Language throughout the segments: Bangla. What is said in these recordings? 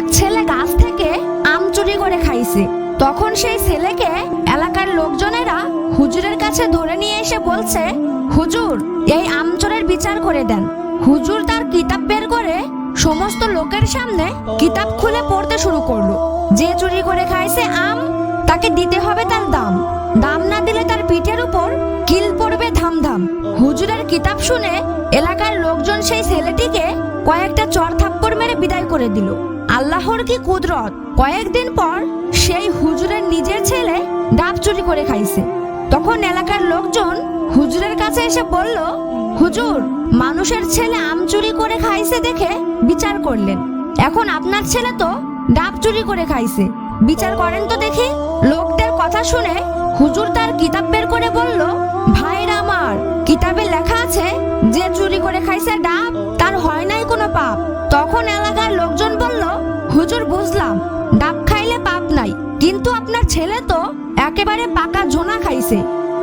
এক ছেলে গাছ থেকে আম চুরি করে খাইছে। তখন সেই ছেলেকে এলাকার লোকজনেরা হুজুরের কাছে ধরে নিয়ে এসে বলছে, হুজুর, এই আম চোরের বিচার করে দেন। হুজুর তার কিতাব বের করে সমস্ত লোকের সামনে কিতাব খুলে পড়তে শুরু করলো। যে চুরি করে খাইছে আম, তাকে দিতে হবে তার দাম। দাম না দিলে তার পিঠের উপর কিল পড়বে ধাম ধাম। হুজুরের কিতাব শুনে এলাকার লোকজন সেই ছেলেটিকে কয়েকটা চড় থাপ্পড় মেরে বিদায় করে দিল। আল্লাহর কি কুদরত! কয়েকদিন পর সেই হুজুরের নিজের ছেলে ডাব চুরি করে খাইছে। তখন এলাকার লোকজন হুজুরের কাছে এসে বলল, হুজুর, মানুষের ছেলে আম চুরি করে খাইছে দেখে বিচার করলেন, এখন আপনার ছেলে তো ডাব চুরি করে খাইছে, বিচার করেন তো দেখি। লোকটার কথা শুনে হুজুর তার কিতাব বের করে বলল, ভাইরা আমার, কিতাবে লেখা আছে যে চুরি করে খাইছে ডাব, তার হয় নাই কোনো পাপ। তখন এলাকার লোকজন বলল, হুজুর, বুঝলাম ডাব খাইলে পাপ নাই, কিন্তু আপনার ছেলে তো একেবারে পাকা ঝোনা খাইছে।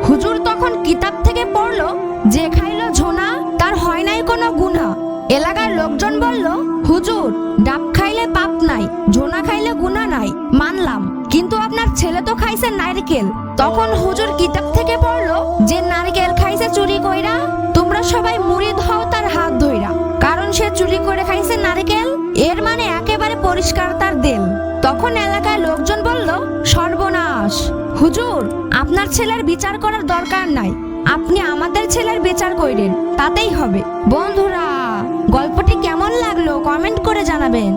হুজুর তখন কিতাব থেকে পড়লো, যে খাইলো ঝোনা তার হয় নাই কোনো গুনাহ। এলাকার লোকজন বলল, হুজুর, ডাব খাইলে পাপ নাই, ঝোনা খাইলে গুনাহ নাই, মানলাম, কিন্তু আপনার ছেলে তো খাইছে নারকেল। তখন হুজুর কিতাব থেকে পড়লো, যে নারকেল খাইছে চুরি কইরা, তোমরা সবাই মুরিদ হও তার হাত ধইরা, কারণ সে চুরি করে খাইছে নারকেল, এর মানে একেবারে পরিষ্কার তার দিল। তখন এলাকার লোকজন বলল, সর্বনাশ, হুজুর, আপনার ছেলের বিচার করার দরকার নাই, আপনি আমাদের ছেলের বিচার কইরেন, তাতেই হবে। বন্ধুরা, গল্পটি কেমন লাগলো কমেন্ট করে জানাবেন।